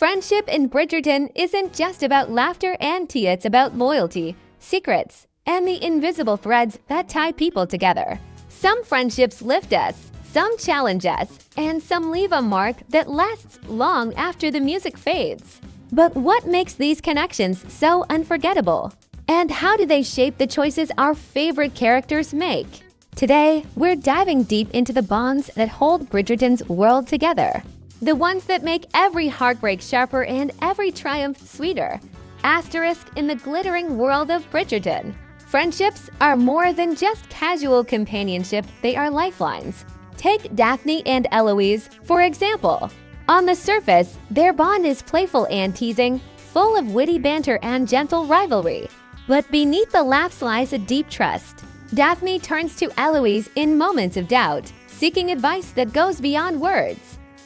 Friendship in Bridgerton isn't just about laughter and tea, it's about loyalty, secrets, and the invisible threads that tie people together. Some friendships lift us, some challenge us, and some leave a mark that lasts long after the music fades. But what makes these connections so unforgettable? And how do they shape the choices our favorite characters make? Today, we're diving deep into the bonds that hold Bridgerton's world together. The ones that make every heartbreak sharper and every triumph sweeter. Asterisk in the glittering world of Bridgerton. Friendships are more than just casual companionship, they are lifelines. Take Daphne and Eloise, for example. On the surface, their bond is playful and teasing, full of witty banter and gentle rivalry. But beneath the laughs lies a deep trust. Daphne turns to Eloise in moments of doubt, seeking advice that goes beyond words.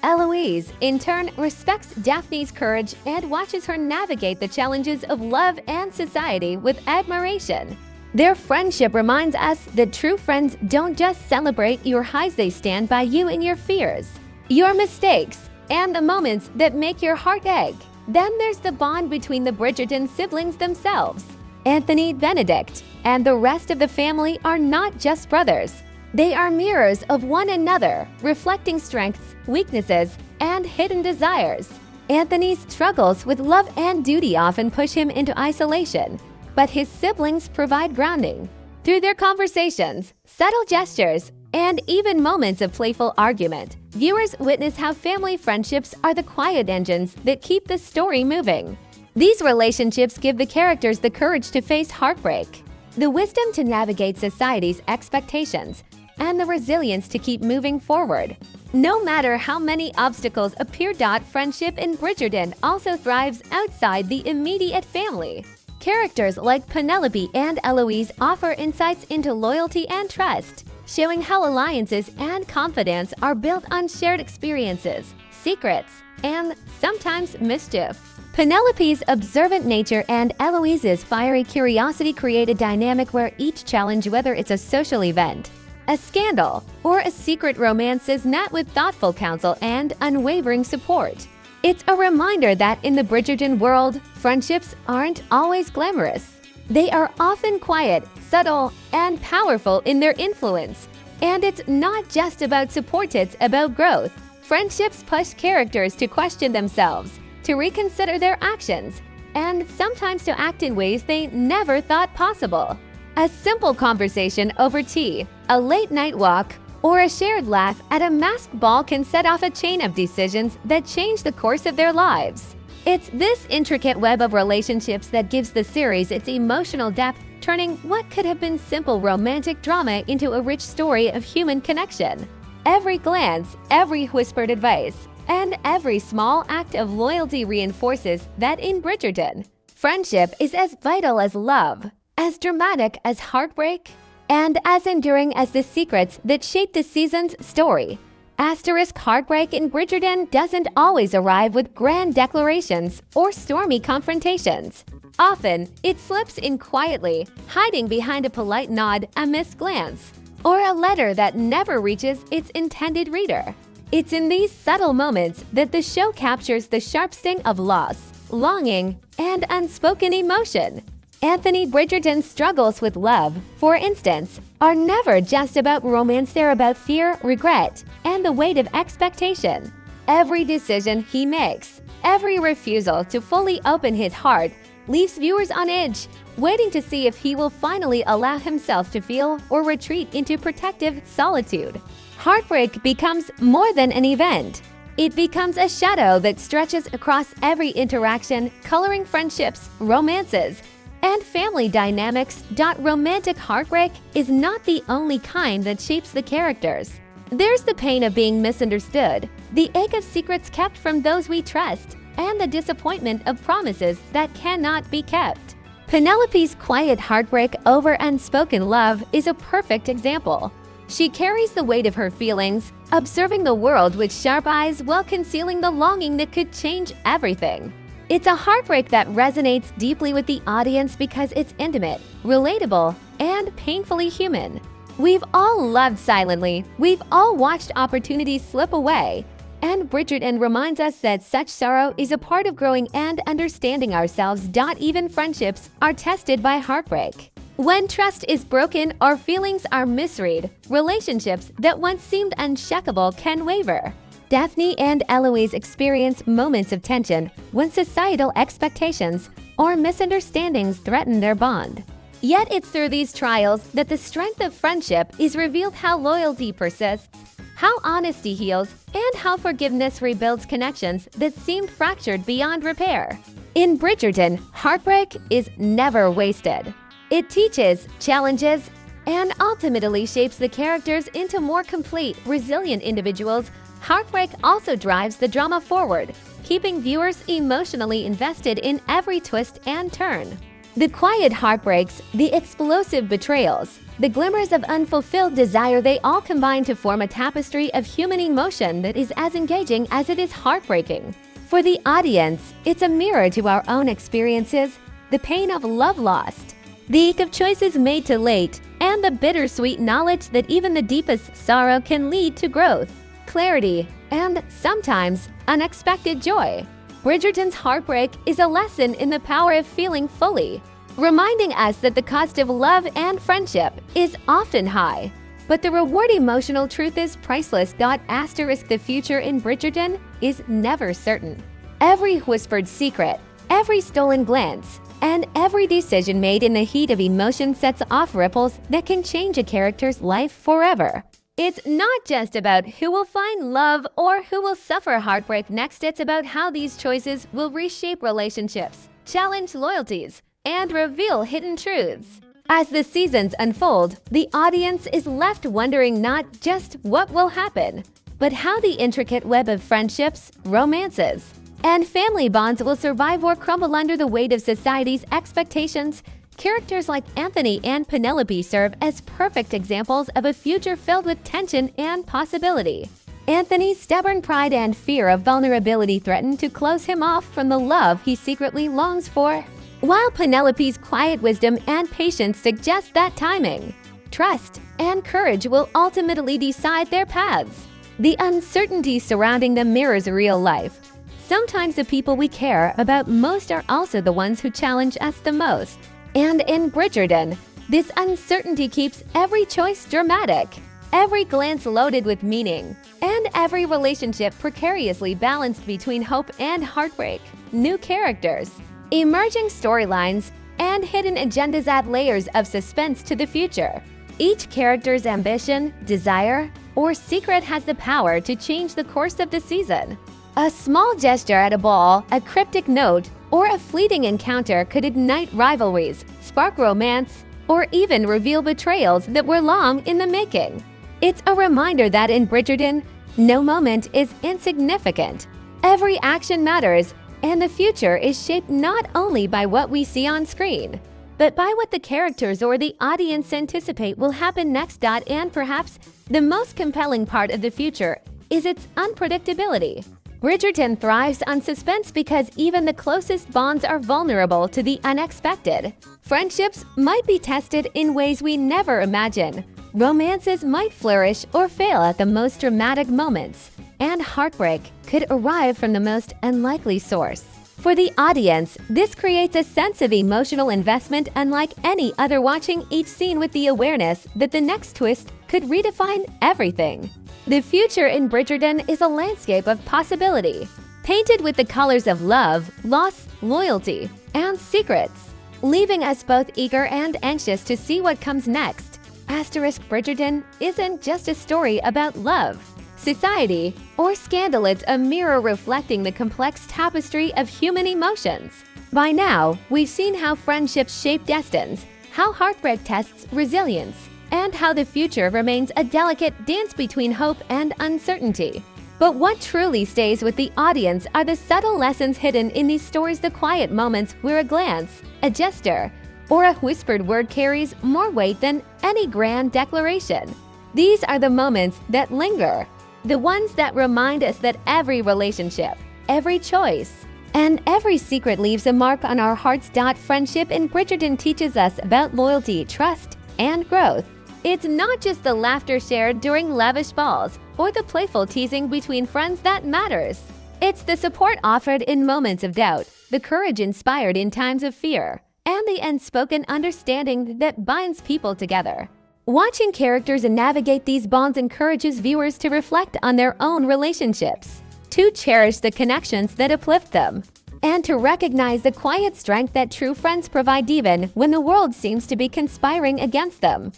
Eloise, in turn, respects Daphne's courage and watches her navigate the challenges of love and society with admiration. Their friendship reminds us that true friends don't just celebrate your highs, they stand by you in your fears, your mistakes, and the moments that make your heart ache. Then there's the bond between the Bridgerton siblings themselves. Anthony, Benedict, and the rest of the family are not just brothers. They are mirrors of one another, reflecting strengths, weaknesses, and hidden desires. Anthony's struggles with love and duty often push him into isolation, but his siblings provide grounding. Through their conversations, subtle gestures, and even moments of playful argument, viewers witness how family friendships are the quiet engines that keep the story moving. These relationships give the characters the courage to face heartbreak, the wisdom to navigate society's expectations, and the resilience to keep moving forward. No matter how many obstacles appear, friendship in Bridgerton also thrives outside the immediate family. Characters like Penelope and Eloise offer insights into loyalty and trust, showing how alliances and confidence are built on shared experiences, secrets, and sometimes mischief. Penelope's observant nature and Eloise's fiery curiosity create a dynamic where each challenge, whether it's a social event, a scandal, or a secret romance, is met with thoughtful counsel and unwavering support. It's a reminder that in the Bridgerton world, friendships aren't always glamorous. They are often quiet, subtle, and powerful in their influence. And it's not just about support, it's about growth. Friendships push characters to question themselves, to reconsider their actions, and sometimes to act in ways they never thought possible. A simple conversation over tea, a late-night walk, or a shared laugh at a masked ball can set off a chain of decisions that change the course of their lives. It's this intricate web of relationships that gives the series its emotional depth, turning what could have been simple romantic drama into a rich story of human connection. Every glance, every whispered advice, and every small act of loyalty reinforces that in Bridgerton, friendship is as vital as love, as dramatic as heartbreak, and as enduring as the secrets that shape the season's story. Asterisk heartbreak in Bridgerton doesn't always arrive with grand declarations or stormy confrontations. Often, it slips in quietly, hiding behind a polite nod, a missed glance, or a letter that never reaches its intended reader. It's in these subtle moments that the show captures the sharp sting of loss, longing, and unspoken emotion. Anthony Bridgerton's struggles with love, for instance, are never just about romance, they're about fear, regret, and the weight of expectation. Every decision he makes, every refusal to fully open his heart, leaves viewers on edge, waiting to see if he will finally allow himself to feel or retreat into protective solitude. Heartbreak becomes more than an event. It becomes a shadow that stretches across every interaction, coloring friendships, romances, and family dynamics. Romantic heartbreak is not the only kind that shapes the characters. There's the pain of being misunderstood, the ache of secrets kept from those we trust, and the disappointment of promises that cannot be kept. Penelope's quiet heartbreak over unspoken love is a perfect example. She carries the weight of her feelings, observing the world with sharp eyes while concealing the longing that could change everything. It's a heartbreak that resonates deeply with the audience because it's intimate, relatable, and painfully human. We've all loved silently, we've all watched opportunities slip away, And Bridgerton reminds us that such sorrow is a part of growing and understanding ourselves. Even friendships are tested by heartbreak. When trust is broken or feelings are misread, relationships that once seemed unshakable can waver. Daphne and Eloise experience moments of tension when societal expectations or misunderstandings threaten their bond. Yet it's through these trials that the strength of friendship is revealed, how loyalty persists, how honesty heals, and how forgiveness rebuilds connections that seemed fractured beyond repair. In Bridgerton, heartbreak is never wasted. It teaches, challenges, and ultimately shapes the characters into more complete, resilient individuals. Heartbreak also drives the drama forward, keeping viewers emotionally invested in every twist and turn. The quiet heartbreaks, the explosive betrayals, the glimmers of unfulfilled desire, they all combine to form a tapestry of human emotion that is as engaging as it is heartbreaking. For the audience, it's a mirror to our own experiences, the pain of love lost, the ache of choices made too late, and the bittersweet knowledge that even the deepest sorrow can lead to growth, clarity, and sometimes unexpected joy. Bridgerton's heartbreak is a lesson in the power of feeling fully, reminding us that the cost of love and friendship is often high, but the reward emotional truth is priceless. The future in Bridgerton is never certain. Every whispered secret, every stolen glance, and every decision made in the heat of emotion sets off ripples that can change a character's life forever. It's not just about who will find love or who will suffer heartbreak next. It's about how these choices will reshape relationships, challenge loyalties, and reveal hidden truths. As the seasons unfold, the audience is left wondering not just what will happen, but how the intricate web of friendships, romances, and family bonds will survive or crumble under the weight of society's expectations. Characters like Anthony and Penelope serve as perfect examples of a future filled with tension and possibility. Anthony's stubborn pride and fear of vulnerability threaten to close him off from the love he secretly longs for, while Penelope's quiet wisdom and patience suggest that timing, trust, and courage will ultimately decide their paths. The uncertainty surrounding them mirrors real life. Sometimes the people we care about most are also the ones who challenge us the most. And in Bridgerton, this uncertainty keeps every choice dramatic, every glance loaded with meaning, and every relationship precariously balanced between hope and heartbreak. New characters, emerging storylines, and hidden agendas add layers of suspense to the future. Each character's ambition, desire, or secret has the power to change the course of the season. A small gesture at a ball, a cryptic note, or a fleeting encounter could ignite rivalries, spark romance, or even reveal betrayals that were long in the making. It's a reminder that in Bridgerton, no moment is insignificant. Every action matters, and the future is shaped not only by what we see on screen, but by what the characters or the audience anticipate will happen next. And perhaps the most compelling part of the future is its unpredictability. Bridgerton thrives on suspense because even the closest bonds are vulnerable to the unexpected. Friendships might be tested in ways we never imagine. Romances might flourish or fail at the most dramatic moments. And heartbreak could arrive from the most unlikely source. For the audience, this creates a sense of emotional investment unlike any other, watching each scene with the awareness that the next twist could redefine everything. The future in Bridgerton is a landscape of possibility, painted with the colors of love, loss, loyalty, and secrets, leaving us both eager and anxious to see what comes next. Bridgerton isn't just a story about love, society, or scandal. It's a mirror reflecting the complex tapestry of human emotions. By now, we've seen how friendships shape destinies, how heartbreak tests resilience, and how the future remains a delicate dance between hope and uncertainty. But what truly stays with the audience are the subtle lessons hidden in these stories, the quiet moments where a glance, a gesture, or a whispered word carries more weight than any grand declaration. These are the moments that linger, the ones that remind us that every relationship, every choice, and every secret leaves a mark on our hearts. Friendship in Bridgerton teaches us about loyalty, trust, and growth. It's not just the laughter shared during lavish balls, or the playful teasing between friends that matters. It's the support offered in moments of doubt, the courage inspired in times of fear, and the unspoken understanding that binds people together. Watching characters navigate these bonds encourages viewers to reflect on their own relationships, to cherish the connections that uplift them, and to recognize the quiet strength that true friends provide even when the world seems to be conspiring against them.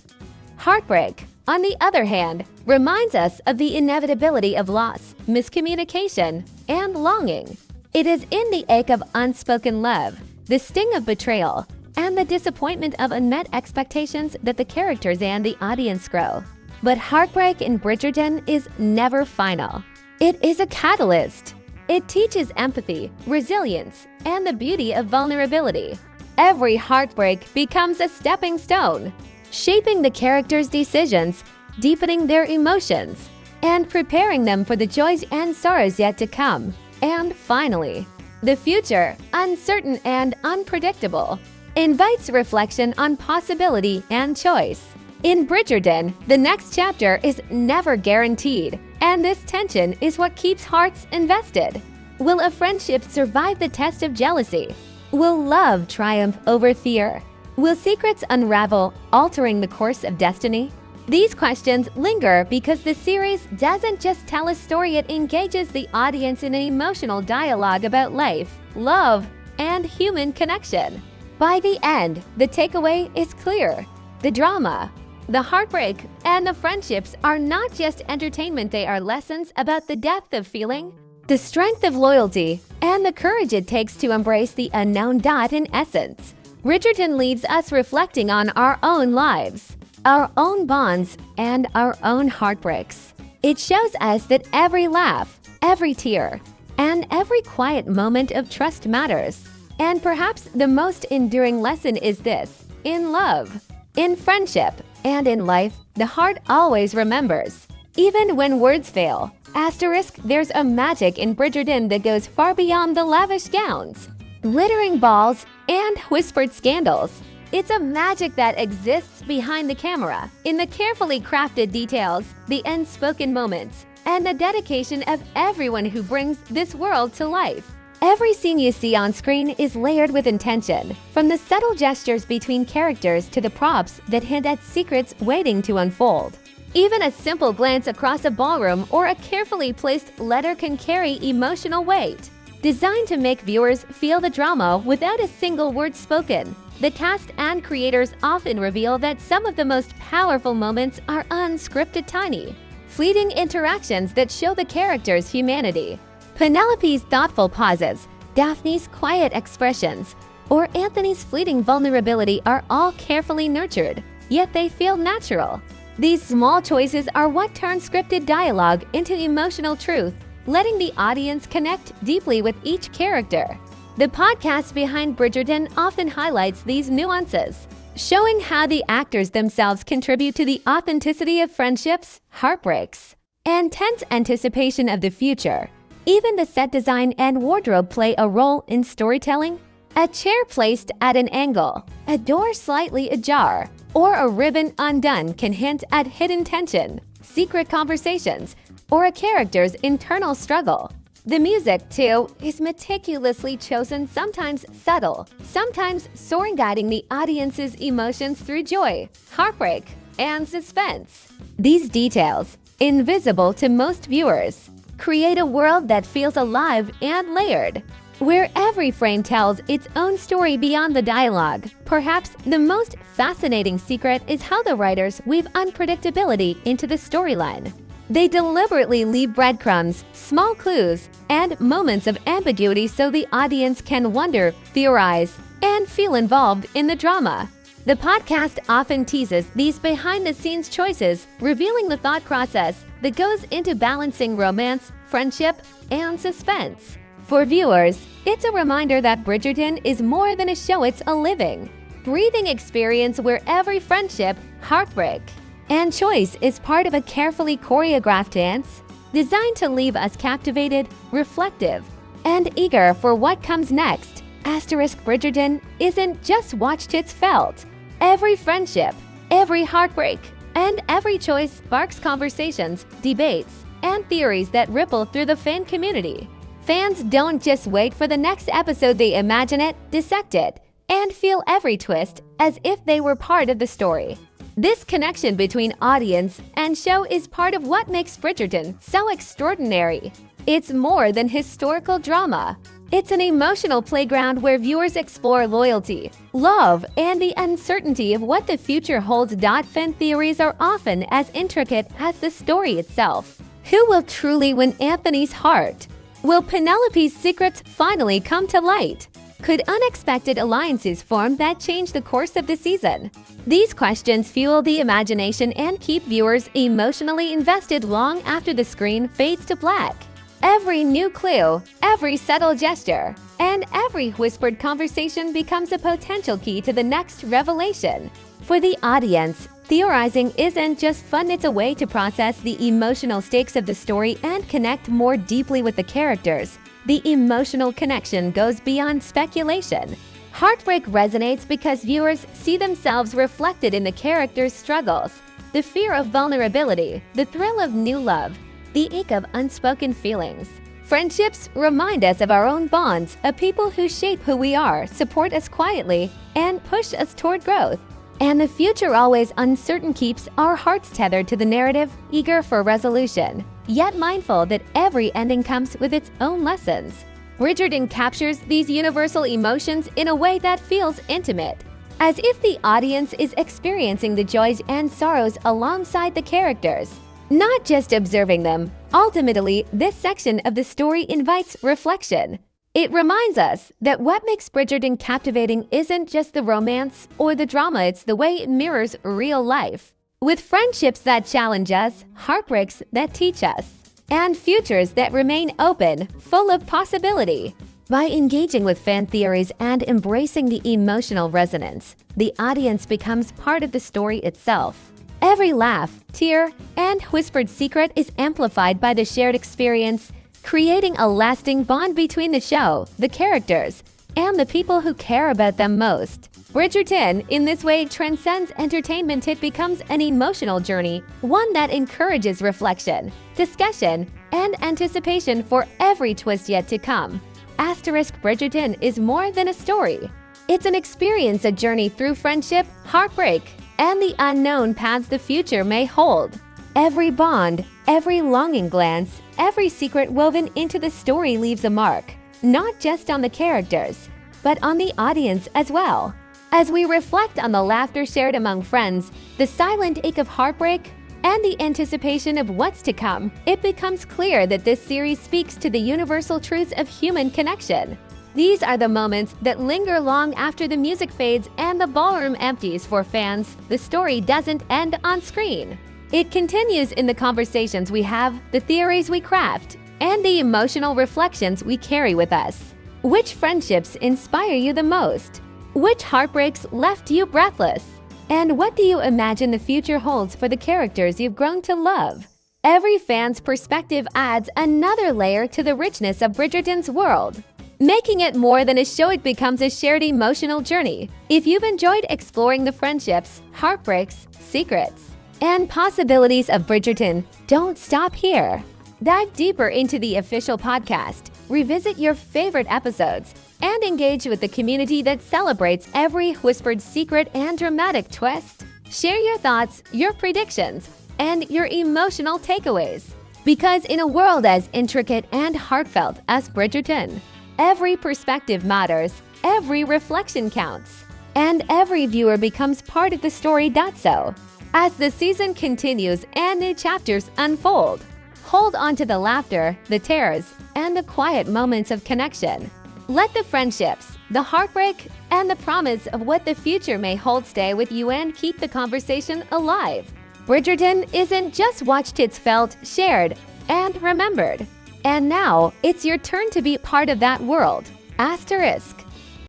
Heartbreak, on the other hand, reminds us of the inevitability of loss, miscommunication, and longing. It is in the ache of unspoken love, the sting of betrayal, and the disappointment of unmet expectations that the characters and the audience grow. But heartbreak in Bridgerton is never final. It is a catalyst. It teaches empathy, resilience, and the beauty of vulnerability. Every heartbreak becomes a stepping stone, shaping the characters' decisions, deepening their emotions, and preparing them for the joys and sorrows yet to come. And finally, the future, uncertain and unpredictable, invites reflection on possibility and choice. In Bridgerton, the next chapter is never guaranteed, and this tension is what keeps hearts invested. Will a friendship survive the test of jealousy? Will love triumph over fear? Will secrets unravel, altering the course of destiny? These questions linger because the series doesn't just tell a story, it engages the audience in an emotional dialogue about life, love, and human connection. By the end, the takeaway is clear. The drama, the heartbreak, and the friendships are not just entertainment, they are lessons about the depth of feeling, the strength of loyalty, and the courage it takes to embrace the unknown. In essence, Bridgerton leaves us reflecting on our own lives, our own bonds, and our own heartbreaks. It shows us that every laugh, every tear, and every quiet moment of trust matters. And perhaps the most enduring lesson is this: in love, in friendship, and in life, the heart always remembers. Even when words fail. There's a magic in Bridgerton that goes far beyond the lavish gowns, glittering balls, and whispered scandals. It's a magic that exists behind the camera, in the carefully crafted details, the unspoken moments, and the dedication of everyone who brings this world to life. Every scene you see on screen is layered with intention, from the subtle gestures between characters to the props that hint at secrets waiting to unfold. Even a simple glance across a ballroom or a carefully placed letter can carry emotional weight. Designed to make viewers feel the drama without a single word spoken, the cast and creators often reveal that some of the most powerful moments are unscripted, tiny, fleeting interactions that show the characters' humanity. Penelope's thoughtful pauses, Daphne's quiet expressions, or Anthony's fleeting vulnerability are all carefully nurtured, yet they feel natural. These small choices are what turn scripted dialogue into emotional truth, letting the audience connect deeply with each character. The podcast behind Bridgerton often highlights these nuances, showing how the actors themselves contribute to the authenticity of friendships, heartbreaks, and tense anticipation of the future. Even the set design and wardrobe play a role in storytelling. A chair placed at an angle, a door slightly ajar, or a ribbon undone can hint at hidden tension, secret conversations, or a character's internal struggle. The music, too, is meticulously chosen, sometimes subtle, sometimes soaring, guiding the audience's emotions through joy, heartbreak, and suspense. These details, invisible to most viewers, create a world that feels alive and layered, where every frame tells its own story beyond the dialogue. Perhaps the most fascinating secret is how the writers weave unpredictability into the storyline. They deliberately leave breadcrumbs, small clues, and moments of ambiguity so the audience can wonder, theorize, and feel involved in the drama. The podcast often teases these behind-the-scenes choices, revealing the thought process that goes into balancing romance, friendship, and suspense. For viewers, it's a reminder that Bridgerton is more than a show, it's a living, breathing experience where every friendship, heartbreak, and choice is part of a carefully choreographed dance designed to leave us captivated, reflective, and eager for what comes next. Bridgerton isn't just watched, it's felt. Every friendship, every heartbreak, and every choice sparks conversations, debates, and theories that ripple through the fan community. Fans don't just wait for the next episode, they imagine it, dissect it, and feel every twist as if they were part of the story. This connection between audience and show is part of what makes Bridgerton so extraordinary. It's more than historical drama. It's an emotional playground where viewers explore loyalty, love, and the uncertainty of what the future holds. Fan theories are often as intricate as the story itself. Who will truly win Anthony's heart? Will Penelope's secrets finally come to light? Could unexpected alliances form that change the course of the season? These questions fuel the imagination and keep viewers emotionally invested long after the screen fades to black. Every new clue, every subtle gesture, and every whispered conversation becomes a potential key to the next revelation. For the audience, theorizing isn't just fun, it's a way to process the emotional stakes of the story and connect more deeply with the characters. The emotional connection goes beyond speculation. Heartbreak resonates because viewers see themselves reflected in the characters' struggles, the fear of vulnerability, the thrill of new love, the ache of unspoken feelings. Friendships remind us of our own bonds, of people who shape who we are, support us quietly, and push us toward growth. And the future, always uncertain, keeps our hearts tethered to the narrative, eager for resolution, yet mindful that every ending comes with its own lessons. Bridgerton captures these universal emotions in a way that feels intimate, as if the audience is experiencing the joys and sorrows alongside the characters, not just observing them. Ultimately, this section of the story invites reflection. It reminds us that what makes Bridgerton captivating isn't just the romance or the drama, it's the way it mirrors real life. With friendships that challenge us, heartbreaks that teach us, and futures that remain open, full of possibility. By engaging with fan theories and embracing the emotional resonance, the audience becomes part of the story itself. Every laugh, tear, and whispered secret is amplified by the shared experience, creating a lasting bond between the show, the characters, and the people who care about them most. Bridgerton, in this way, transcends entertainment. It becomes an emotional journey, one that encourages reflection, discussion, and anticipation for every twist yet to come. Bridgerton is more than a story. It's an experience, a journey through friendship, heartbreak, and the unknown paths the future may hold. Every bond, every longing glance, every secret woven into the story leaves a mark, not just on the characters, but on the audience as well. As we reflect on the laughter shared among friends, the silent ache of heartbreak, and the anticipation of what's to come, it becomes clear that this series speaks to the universal truths of human connection. These are the moments that linger long after the music fades and the ballroom empties. For fans, the story doesn't end on screen. It continues in the conversations we have, the theories we craft, and the emotional reflections we carry with us. Which friendships inspire you the most? Which heartbreaks left you breathless? And what do you imagine the future holds for the characters you've grown to love? Every fan's perspective adds another layer to the richness of Bridgerton's world, making it more than a show. It becomes a shared emotional journey. If you've enjoyed exploring the friendships, heartbreaks, secrets, and possibilities of Bridgerton, don't stop here. Dive deeper into the official podcast, revisit your favorite episodes, and engage with the community that celebrates every whispered secret and dramatic twist. Share your thoughts, your predictions, and your emotional takeaways. Because in a world as intricate and heartfelt as Bridgerton, every perspective matters, every reflection counts, and every viewer becomes part of the story. So, as the season continues and new chapters unfold, hold on to the laughter, the tears, and the quiet moments of connection. Let the friendships, the heartbreak, and the promise of what the future may hold stay with you and keep the conversation alive. Bridgerton isn't just watched, it's felt, shared, and remembered. And now, it's your turn to be part of that world. Asterisk.